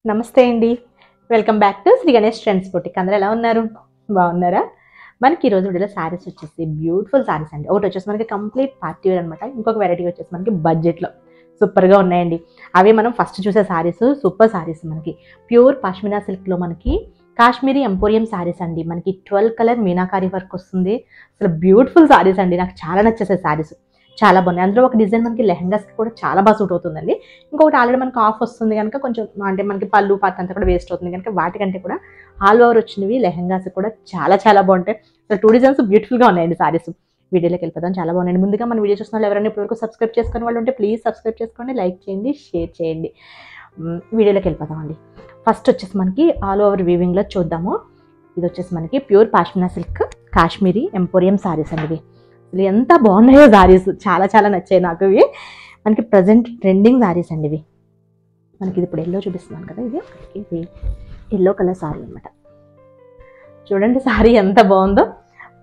నమస్తే అండి, welcome back to Sri Ganesh trends boutique. అందరూ ఎలా ఉన్నారు? బాగున్నారా? మనకి ఈరోజు వీడియోలో శారీస్ వచ్చేసి బ్యూటిఫుల్ శారీస్ అండి. ఒకటి వచ్చేసి మనకి కంప్లీట్ పార్టీ వేర్ అనమాట. ఇంకొక వెరైటీ వచ్చేసి మనకి బడ్జెట్లో సూపర్గా ఉన్నాయండి. అవి మనం ఫస్ట్ చూసే శారీస్ సూపర్ శారీస్, మనకి ప్యూర్ పాష్మినా సిల్క్లో మనకి కాశ్మీరీ ఎంపోరియం శారీస్ అండి. మనకి 12 కలర్ మీనాకారి వర్క్ వస్తుంది. అసలు బ్యూటిఫుల్ శారీస్ అండి, నాకు చాలా నచ్చేసాయి శారీస్, చాలా బాగున్నాయి. అందులో ఒక డిజైన్ మనకి లెహంగాస్కి కూడా చాలా బాగా సూట్ అవుతుందండి. ఇంకొకటి ఆల్రెడీ మనకి ఆఫ్ వస్తుంది కనుక కొంచెం అంటే మనకి పళ్ళు పార్ట్ అంతా కూడా వేస్ట్ అవుతుంది కనుక వాటికంటే కూడా ఆల్ ఓవర్ వచ్చినవి లెహంగాస్ కూడా చాలా చాలా బాగుంటాయి. అసలు 2 డిజైన్స్ బ్యూటిఫుల్గా ఉన్నాయండి శారీస్. వీడియోలోకి వెళ్ళిపోతాం, చాలా బాగున్నాయండి. ముందుగా మన వీడియో చూసిన వాళ్ళు ఎవరైనా ఇప్పటివరకు సబ్స్క్రైబ్ చేసుకునే వాళ్ళు ఉంటే ప్లీజ్ సబ్స్క్రైబ్ చేసుకోండి, లైక్ చేయండి, షేర్ చేయండి. వీడియోలోకి వెళ్ళిపోతామండి. ఫస్ట్ వచ్చేసి మనకి ఆల్ ఓవర్ వీవింగ్లో చూద్దాము. ఇది వచ్చేసి మనకి pure pashmina silk Kashmiri emporium saris అండి. ఇవి అసలు ఎంత బాగున్నాయో శారీస్, చాలా చాలా నచ్చాయి నాకు. ఇవి మనకి ప్రజెంట్ ట్రెండింగ్ శారీస్ అండి. ఇవి మనకి ఇది ఇప్పుడు ఎల్లో చూపిస్తున్నాను కదా, ఇది ఎల్లో కలర్ శారీ అనమాట. చూడండి శారీ ఎంత బాగుందో.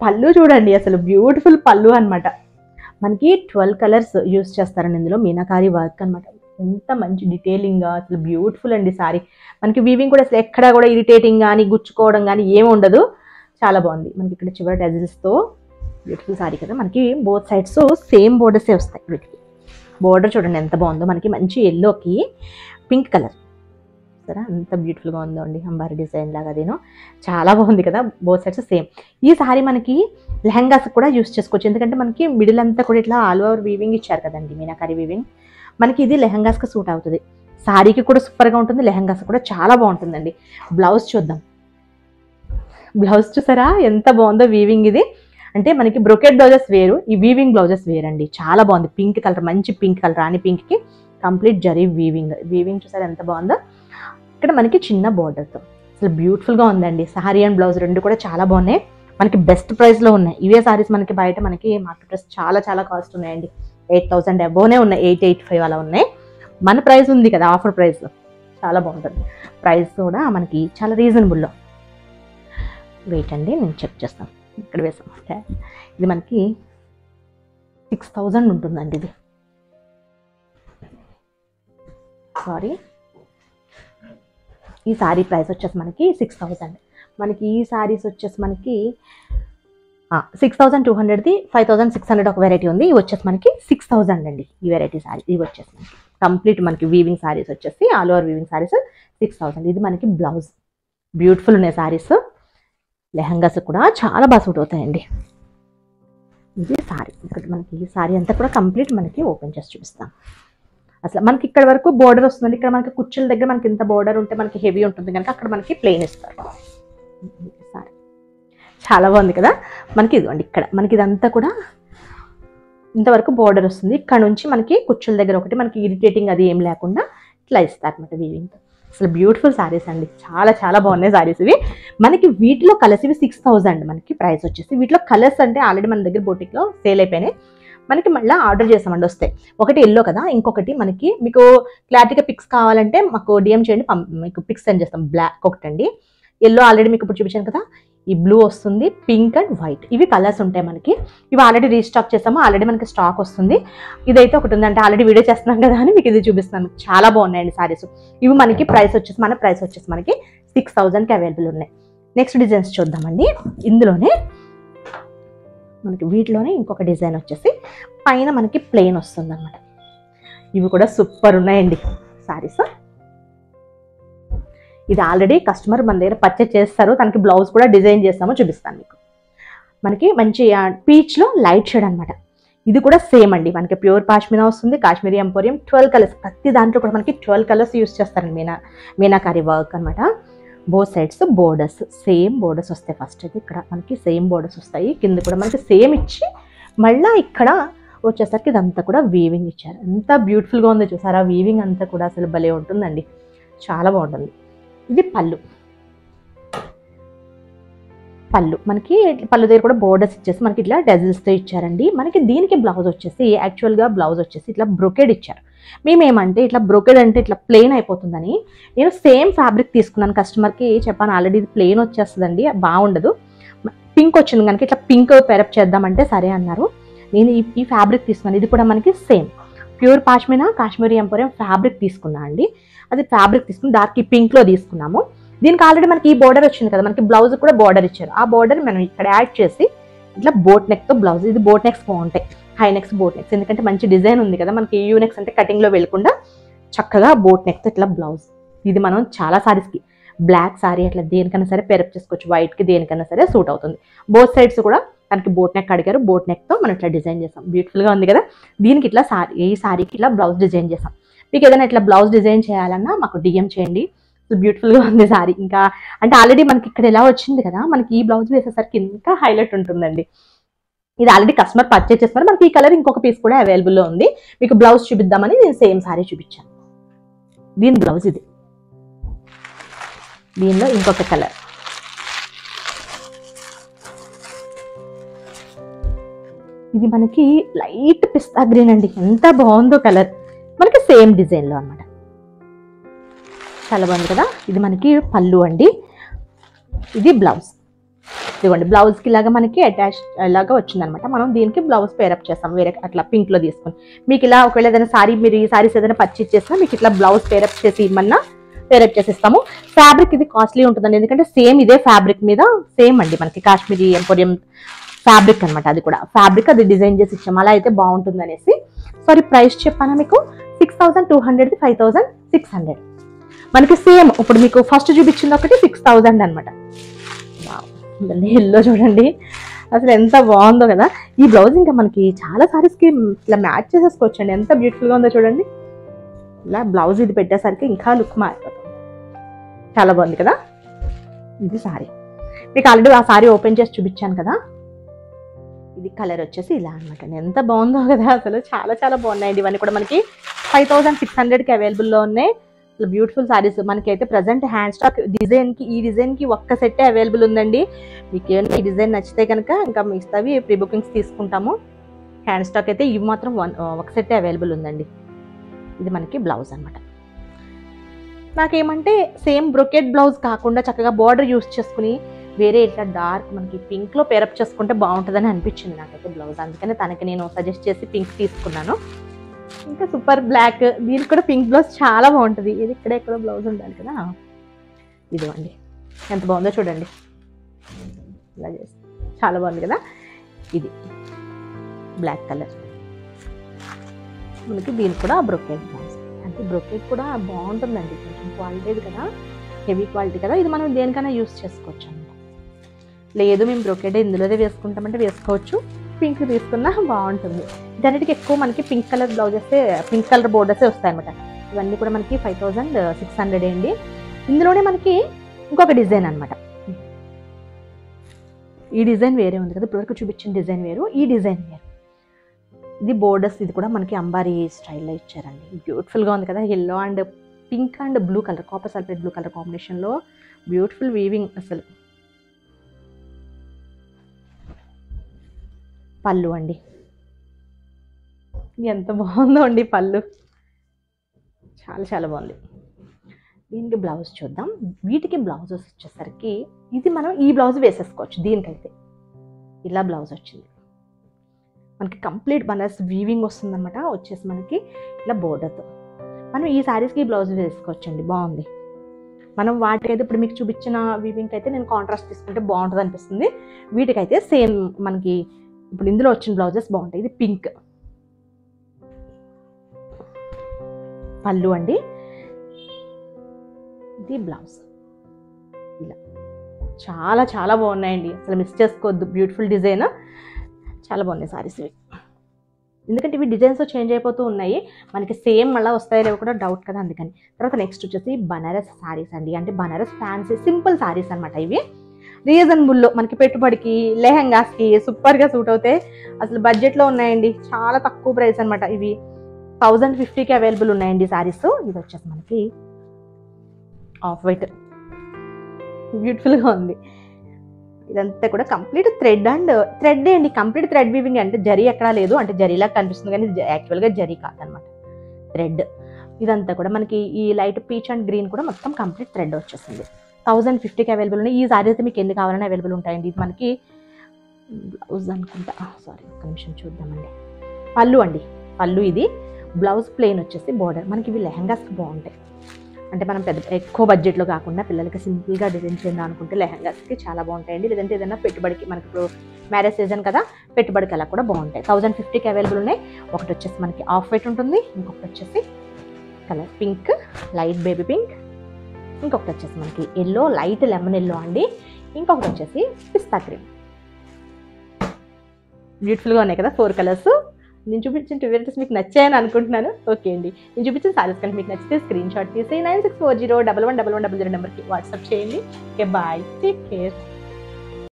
పళ్ళు చూడండి, అసలు బ్యూటిఫుల్ పళ్ళు అనమాట. మనకి 12 కలర్స్ యూస్ చేస్తారండి ఇందులో, మీనాకారి వర్క్ అనమాట. ఎంత మంచి డీటెయిలింగ్గా, అసలు బ్యూటిఫుల్ అండి శారీ. మనకి వీవింగ్ కూడా అసలు ఎక్కడా కూడా ఇరిటేటింగ్ కానీ గుచ్చుకోవడం కానీ ఏమి ఉండదు, చాలా బాగుంది. మనకి ఇక్కడ చివరి టజిల్స్తో బ్యూటిఫుల్ శారీ కదా. మనకి బోత్ సైడ్స్ సేమ్ బోర్డర్సే వస్తాయి. వీటికి బోర్డర్ చూడండి ఎంత బాగుందో. మనకి మంచి ఎల్లోకి పింక్ కలర్ సరే, అంత బ్యూటిఫుల్గా ఉందో అండి. అంబారీ డిజైన్ లాగా అదేనో చాలా బాగుంది కదా. Both sides same. ఈ శారీ మనకి లెహంగాస్ కూడా యూస్ చేసుకోవచ్చు, ఎందుకంటే మనకి మిడిల్ అంతా కూడా ఇట్లా ఆల్ ఓవర్ వీవింగ్ ఇచ్చారు కదండి, మీనాకారి వీవింగ్. మనకి ఇది లెహంగాస్కి సూట్ అవుతుంది. శారీకి కూడా సూపర్గా ఉంటుంది, లెహంగాస్ కూడా చాలా బాగుంటుందండి. బ్లౌజ్ చూద్దాం. బ్లౌజ్ చూసారా ఎంత బాగుందో వీవింగ్. ఇది అంటే మనకి బ్రొకెట్ బ్లౌజెస్ వేరు, ఈ వీవింగ్ బ్లౌజెస్ వేరండి. చాలా బాగుంది. పింక్ కలర్, మంచి పింక్ కలర్, రాణి పింక్కి కంప్లీట్ జరీ వీవింగ్ చూసారా ఎంత బాగుందో. ఇక్కడ మనకి చిన్న బోర్డర్తో అసలు బ్యూటిఫుల్గా ఉందండి. శారీ అండ్ బ్లౌజ్ రెండు కూడా చాలా బాగున్నాయి. మనకి బెస్ట్ ప్రైస్లో ఉన్నాయి ఇవే శారీస్. మనకి బయట మనకి మార్కెట్ ప్రైస్ చాలా చాలా కాస్ట్ ఉన్నాయండి. 8,000 అబోనే ఉన్నాయి, 885 అలా ఉన్నాయి. మన ప్రైస్ ఉంది కదా, ఆఫర్ ప్రైస్, చాలా బాగుంటుంది. ప్రైస్ కూడా మనకి చాలా రీజనబుల్లో. వెయిట్ అండి, నేను చెక్ చేస్తాను. ఇక్కడ వేసామంటే ఇది మనకి 6,000 ఉంటుందండి. ఇది సారీ, ఈ శారీ ప్రైస్ వచ్చేసి మనకి 6,000. మనకి ఈ శారీస్ వచ్చేసి మనకి 6,200ది 5,600 ఒక వెరైటీ ఉంది. ఇవి వచ్చేసి మనకి 6,000 అండి. ఈ వెరైటీ శారీ ఇవి వచ్చేసి మనకి కంప్లీట్ మనకి వీవింగ్ శారీస్ వచ్చేసి ఆల్ ఓవర్ వీవింగ్ శారీస్ 6,000. ఇది మనకి బ్లౌజ్, బ్యూటిఫుల్ ఉన్నాయి శారీస్. లెహంగాస్ కూడా చాలా బాగా సూట్ అవుతాయండి. ఇది శారీ. ఇక్కడ మనకి ఈ శారీ అంతా కూడా కంప్లీట్ మనకి ఓపెన్ చేసి చూపిస్తాం. అసలు మనకి ఇక్కడ వరకు బోర్డర్ వస్తుంది. ఇక్కడ మనకి కుర్చీల దగ్గర మనకి ఇంత బోర్డర్ ఉంటే మనకి హెవీ ఉంటుంది కనుక అక్కడ మనకి ప్లెయిన్ ఇస్తారు. సారీ, చాలా బాగుంది కదా. మనకి ఇదిగోండి, ఇక్కడ మనకి ఇదంతా కూడా ఇంతవరకు బోర్డర్ వస్తుంది. ఇక్కడ నుంచి మనకి కుర్చీల దగ్గర ఒకటి మనకి ఇరిటేటింగ్ అది ఏం లేకుండా ఇట్లా ఇస్తారు అనమాట వీవింగ్తో. అసలు బ్యూటిఫుల్ శారీస్ అండి, చాలా చాలా బాగున్నాయి శారీస్ ఇవి. మనకి వీటిలో కలర్స్ ఇవి 6,000 మనకి ప్రైస్ వచ్చేసి. వీటిలో కలర్స్ అంటే ఆల్రెడీ మన దగ్గర బొటిక్లో సేల్ అయిపోయినాయి. మనకి మళ్ళీ ఆర్డర్ చేసామండి, వస్తాయి. ఒకటి ఎల్లో కదా, ఇంకొకటి మనకి మీకు క్లారిటీగా పిక్స్ కావాలంటే మాకు డిఎం చేయండి, మీకు పిక్స్ సెండ్ చేస్తాం. బ్లాక్ ఒకటండి, ఎల్లో ఆల్రెడీ మీకు ఇప్పుడు చూపించాను కదా, ఈ బ్లూ వస్తుంది, పింక్ అండ్ వైట్, ఇవి కలర్స్ ఉంటాయి మనకి. ఇవి ఆల్రెడీ రీస్టాక్ చేసాము, ఆల్రెడీ మనకి స్టాక్ వస్తుంది. ఇదైతే ఒకటి ఉందంటే ఆల్రెడీ వీడియో చేస్తున్నాం కదా అని మీకు ఇది చూపిస్తున్నాను. చాలా బాగున్నాయండి శారీస్. ఇవి మనకి ప్రైస్ వచ్చేసి మనకి 6,000కి అవైలబుల్ ఉన్నాయి. నెక్స్ట్ డిజైన్స్ చూద్దామండి. ఇందులోనే మనకి వీటిలోనే ఇంకొక డిజైన్ వచ్చేసి పైన మనకి ప్లెయిన్ వస్తుంది అనమాట. ఇవి కూడా సూపర్ ఉన్నాయండి శారీస్. ఇది ఆల్రెడీ కస్టమర్ మన దగ్గర పర్చేస్ చేస్తారు, తనకి బ్లౌజ్ కూడా డిజైన్ చేస్తామో చూపిస్తాను మీకు. మనకి మంచి పీచ్లో లైట్ షేడ్ అనమాట. ఇది కూడా సేమ్ అండి, మనకి ప్యూర్ పాష్మినా వస్తుంది, కాశ్మీరీ ఎంపోరియం 12 కలర్స్. ప్రతి దాంట్లో కూడా మనకి 12 కలర్స్ యూస్ చేస్తారండి. మీనాకారి వర్క్ అనమాట. Both sides borders, same borders వస్తాయి. ఫస్ట్ అయితే ఇక్కడ మనకి సేమ్ బోర్డర్స్ వస్తాయి, కింద కూడా మనకి సేమ్ ఇచ్చి మళ్ళీ ఇక్కడ వచ్చేసరికి ఇదంతా కూడా వీవింగ్ ఇచ్చారు. ఎంత బ్యూటిఫుల్గా ఉందో చూసారా. వీవింగ్ అంతా కూడా అసలు భలే ఉంటుందండి, చాలా బాగుంటుంది. ఇది పళ్ళు. మనకి పళ్ళు దగ్గర కూడా బోర్డర్స్ ఇచ్చేసి మనకి ఇట్లా డజిల్స్తో ఇచ్చారండి. మనకి దీనికి బ్లౌజ్ వచ్చేసి యాక్చువల్గా బ్లౌజ్ వచ్చేసి ఇట్లా బ్రొకెడ్ ఇచ్చారు. మేమేమంటే ఇట్లా బ్రొకెడ్ అంటే ఇట్లా ప్లెయిన్ అయిపోతుందని నేను సేమ్ ఫ్యాబ్రిక్ తీసుకున్నాను. కస్టమర్కి చెప్పాను ఆల్రెడీ ఇది ప్లెయిన్ వచ్చేస్తుందండి, బాగుండదు, పింక్ వచ్చింది కనుక ఇట్లా పింక్ పేరప్ చేద్దామంటే సరే అన్నారు. నేను ఈ ఫ్యాబ్రిక్ తీసుకున్నాను. ఇది కూడా మనకి same pure pashmina Kashmiri emporium fabric తీసుకున్నా అండి. అది ఫ్యాబ్రిక్ తీసుకుని డార్క్ పింక్లో తీసుకున్నాము. దీనికి ఆల్రెడీ మనకి ఈ బోర్డర్ వచ్చింది కదా, మనకి బ్లౌజ్ కూడా బోర్డర్ ఇచ్చారు. ఆ బోర్డర్ మనం ఇక్కడ యాడ్ చేసి ఇట్లా బోట్ నెక్తో బ్లౌజ్, ఇది బోట్ నెక్స్ బాగుంటాయి, హై నెక్స్ బోట్ నెక్స్, ఎందుకంటే మంచి డిజైన్ ఉంది కదా మనకి. యూ నెక్స్ అంటే కటింగ్లో వెళ్ళకుండా చక్కగా బోట్ నెక్తో ఇట్లా బ్లౌజ్. ఇది మనం చాలా సారీస్కి బ్లాక్ సారీ అట్లా దేనికన్నా సరే పేరప్ చేసుకోవచ్చు, వైట్కి దేనికన్నా సరే సూట్ అవుతుంది. బోత్ సైడ్స్ కూడా మనకి బోట్ నెక్ అడిగారు, బోట్ నెక్తో మనం ఇట్లా డిజైన్ చేసాం. బ్యూటిఫుల్గా ఉంది కదా. దీనికి ఇట్లా ఈ సారీకి ఇట్లా బ్లౌజ్ డిజైన్ చేసాం. మీకు ఏదైనా ఇట్లా బ్లౌజ్ డిజైన్ చేయాలన్నా మాకు డిఎం చేయండి. బ్యూటిఫుల్గా ఉంది సారీ. ఇంకా అంటే ఆల్రెడీ మనకి ఇక్కడ ఎలా వచ్చింది కదా, మనకి ఈ బ్లౌజ్ వేసేసరికి ఇంకా హైలైట్ ఉంటుందండి. ఇది ఆల్రెడీ కస్టమర్ పర్చేస్ చేస్తున్నారు. మనకి ఈ కలర్ ఇంకొక పీస్ కూడా అవైలబుల్లో ఉంది. మీకు బ్లౌజ్ చూపిద్దామని నేను సేమ్ సారీ చూపించాను. దీని బ్లౌజ్ ఇది, దీనిలో ఇంకొక కలర్. ఇది మనకి లైట్ పిస్తా గ్రీన్ అండి, ఎంత బాగుందో కలర్. మనకి సేమ్ డిజైన్లో అనమాట, చాలా బాగుంది కదా. ఇది మనకి పళ్ళు అండి, ఇది బ్లౌజ్. ఇదిగోండి బ్లౌజ్కి ఇలాగా మనకి అటాచ్ ఇలాగా వచ్చిందనమాట. మనం దీనికి బ్లౌజ్ పేరప్ చేస్తాం వేరే అట్లా పింక్లో తీసుకుని. మీకు ఇలా ఒకవేళ ఏదైనా సారీ, మీరు ఈ సారీస్ ఏదైనా పర్చేస్ చేసినా మీకు ఇట్లా బ్లౌజ్ పేరప్ చేసి ఇమ్మన్నా పేరప్ చేసి ఇస్తాము. ఫ్యాబ్రిక్ ఇది కాస్ట్లీ ఉంటుందండి, ఎందుకంటే సేమ్ ఇదే ఫ్యాబ్రిక్ మీద సేమ్ అండి మనకి కాశ్మీరీ ఎంపోరియం ఫ్యాబ్రిక్ అనమాట. అది కూడా ఫ్యాబ్రిక్ అది డిజైన్ చేసి ఇచ్చాము, అలా అయితే బాగుంటుంది అనేసి. సారీ ప్రైస్ చెప్పానా మీకు, 6200, 5600 మనకి సేమ్. ఇప్పుడు మీకు ఫస్ట్ చూపించింది ఒకటి 6000 అనమాట. ఎల్లో చూడండి అసలు ఎంత బాగుందో కదా. ఈ బ్లౌజ్ ఇంకా మనకి చాలా సారీస్కి ఇట్లా మ్యాచ్ చేసేసుకోవచ్చు అండి, ఎంత బ్యూటిఫుల్గా ఉందో చూడండి. ఇలా బ్లౌజ్ ఇది పెట్టేసరికి ఇంకా లుక్ మారిపోతుంది, చాలా బాగుంది కదా. ఇది సారీ మీకు ఆల్రెడీ ఆ సారీ ఓపెన్ చేసి చూపించాను కదా. ఇది కలర్ వచ్చేసి ఇలా అనమాట, ఎంత బాగుందో కదా. అసలు చాలా చాలా బాగున్నాయండి. ఇవన్నీ కూడా మనకి 5600కి అవైలబుల్లో ఉన్నాయి. బ్యూటిఫుల్ సారీస్ మనకి అయితే ప్రజెంట్ హ్యాండ్ స్టాక్ డిజైన్కి, ఈ డిజైన్కి ఒక్క సెట్టే అవైలబుల్ ఉందండి. మీకు ఏమైనా ఈ డిజైన్ నచ్చితే కనుక ఇంకా మిగతావి ప్రీ బుకింగ్స్ తీసుకుంటాము. హ్యాండ్ స్టాక్ అయితే ఇవి మాత్రం ఒక సెట్టే అవైలబుల్ ఉందండి. ఇది మనకి బ్లౌజ్ అనమాట. నాకేమంటే సేమ్ బ్రొకెట్ బ్లౌజ్ కాకుండా చక్కగా బార్డర్ యూస్ చేసుకుని వేరే ఇట్లా డార్క్ మనకి పింక్లో పేరప్ చేసుకుంటే బాగుంటుందని అనిపించింది నాకైతే బ్లౌజ్. అందుకని తనకి నేను సజెస్ట్ చేసి పింక్ తీసుకున్నాను. ఇంకా సూపర్ బ్లాక్, దీనికి కూడా పింక్ బ్లౌజ్ చాలా బాగుంటుంది. ఇది ఇక్కడ ఎక్కడో బ్లౌజ్ ఉండాలి కదా. ఇదిగోండి ఎంత బాగుందో చూడండి, ఇలా చేసి చాలా బాగుంది కదా. ఇది బ్లాక్ కలర్ మనకి, దీనికి కూడా బ్రొకెట్ బ్లౌజ్. అంటే బ్రొకెట్ కూడా బాగుంటుందండి, కొంచెం క్వాలిటీ కదా, హెవీ క్వాలిటీ కదా. ఇది మనం దేనికైనా యూస్ చేసుకోవచ్చు అన్నమాట. లేదు మేము బ్రొకెట్ ఇందులోనే వేసుకుంటామంటే వేసుకోవచ్చు, పింక్ తీసుకున్నా బాగుంటుంది. దానికి ఎక్కువ మనకి pink colour blouses, pink colour బోర్డర్సే వస్తాయన్నమాట. ఇవన్నీ కూడా మనకి 5600 అండి. ఇందులోనే మనకి ఇంకొక డిజైన్ అనమాట. ఈ డిజైన్ వేరే ఉంది కదా, ఇప్పటివరకు చూపించిన డిజైన్ వేరు, ఈ డిజైన్ వేరు. ఇది బోర్డర్స్, ఇది కూడా మనకి అంబారీ స్టైల్లో ఇచ్చారండి. బ్యూటిఫుల్గా ఉంది కదా. Yellow and pink and blue colour, copper sulphate blue colour కాంబినేషన్లో బ్యూటిఫుల్ వీవింగ్. అసలు పళ్ళు అండి, ఎంత బాగుందో అండి పళ్ళు, చాలా చాలా బాగుంది. దీనికి బ్లౌజ్ చూద్దాం. వీటికి బ్లౌజెస్ వచ్చేసరికి ఇది మనం ఈ బ్లౌజ్ వేసేసుకోవచ్చు. దీనికైతే ఇలా బ్లౌజ్ వచ్చింది మనకి, కంప్లీట్ బనారస్ వీవింగ్ వస్తుందన్నమాట. వచ్చేసి మనకి ఇలా బోర్డర్తో మనం ఈ శారీస్కి బ్లౌజ్ వేసుకోవచ్చండి, బాగుంది. మనం వాటికైతే ఇప్పుడు మీకు చూపించిన వీవింగ్కి అయితే నేను కాంట్రాస్ట్ తీసుకుంటే బాగుంటుంది అనిపిస్తుంది. వీటికైతే సేమ్ మనకి ఇప్పుడు ఇందులో వచ్చిన బ్లౌజెస్ బాగుంటాయి. ఇది పింక్ పళ్ళు అండి, ఇది బ్లౌజ్. ఇలా చాలా చాలా బాగున్నాయండి, అసలు మిస్ చేసుకోవద్దు. బ్యూటిఫుల్ డిజైన్, చాలా బాగున్నాయి సారీస్ ఇవి. ఎందుకంటే ఇవి డిజైన్స్ చేంజ్ అయిపోతూ ఉన్నాయి, మనకి సేమ్ మళ్ళీ వస్తాయో లేవో కూడా డౌట్ కదా, అందుకని. తర్వాత నెక్స్ట్ వచ్చేసి బనారస్ సారీస్ అండి, అంటే బనారస్ ఫ్యాన్సీ సింపుల్ సారీస్ అనమాట. ఇవి రీజనబుల్లో మనకి పెట్టుబడికి, లెహంగాస్కి సూపర్గా సూట్ అవుతాయి. అసలు బడ్జెట్లో ఉన్నాయండి, చాలా తక్కువ ప్రైస్ అనమాట. ఇవి 1050కి అవైలబుల్ ఉన్నాయండి సారీస్. ఇది వచ్చేసి మనకి ఆఫ్ వైట్, బ్యూటిఫుల్గా ఉంది. ఇదంతా కూడా కంప్లీట్ థ్రెడ్ అండి, కంప్లీట్ థ్రెడ్ వీవింగ్. అంటే జరీ ఎక్కడా లేదు, అంటే జరీలా కనిపిస్తుంది కానీ యాక్చువల్గా జరీ కాదనమాట, థ్రెడ్. ఇదంతా కూడా మనకి ఈ లైట్ పీచ్ అండ్ గ్రీన్ కూడా మొత్తం కంప్లీట్ థ్రెడ్ వచ్చేసింది. 1050కి అవైలబుల్ ఉన్నాయి. ఈ సారీ అయితే మీకు ఎన్ని కావాలని అవైలబుల్ ఉంటాయండి. ఇది మనకి బ్లౌజ్ అనుకుంటా, సారీ ఒక్క నిమిషం చూద్దామండి. పళ్ళు అండి, పళ్ళు ఇది. బ్లౌజ్ ప్లెయిన్ వచ్చేసి బార్డర్. మనకి ఇవి లెహంగాస్కి బాగుంటాయి. అంటే మనం పెద్ద ఎక్కువ బడ్జెట్లో కాకుండా పిల్లలకి సింపుల్గా డిజైన్ చేద్దాం అనుకుంటే లెహంగాస్కి చాలా బాగుంటాయండి. లేదంటే ఏదైనా పెట్టుబడికి, మనకి ఇప్పుడు మ్యారేజ్ సీజన్ కదా, పెట్టుబడికి అలా కూడా బాగుంటాయి. 1050కి అవైలబుల్ ఉన్నాయి. ఒకటి వచ్చేసి మనకి ఆఫ్ వైట్ ఉంటుంది, ఇంకొకటి వచ్చేసి colour pink, light baby pink, ఇంకొకటి వచ్చేసి మనకి ఎల్లో, లైట్ లెమన్ ఎల్లో అండి, ఇంకొకటి వచ్చేసి పిస్తా క్రీమ్. బ్యూటిఫుల్గా ఉన్నాయి కదా 4 కలర్స్. నేను చూపించిన 2 వెరైటీస్ మీకు నచ్చాయని అనుకుంటున్నాను. ఓకే అండి, నేను చూపించిన సారీస్ కనుక మీకు నచ్చితే స్క్రీన్ షాట్ తీసి 9640111100 నెంబర్కి వాట్సాప్ చేయండి. Okay, bye, take care.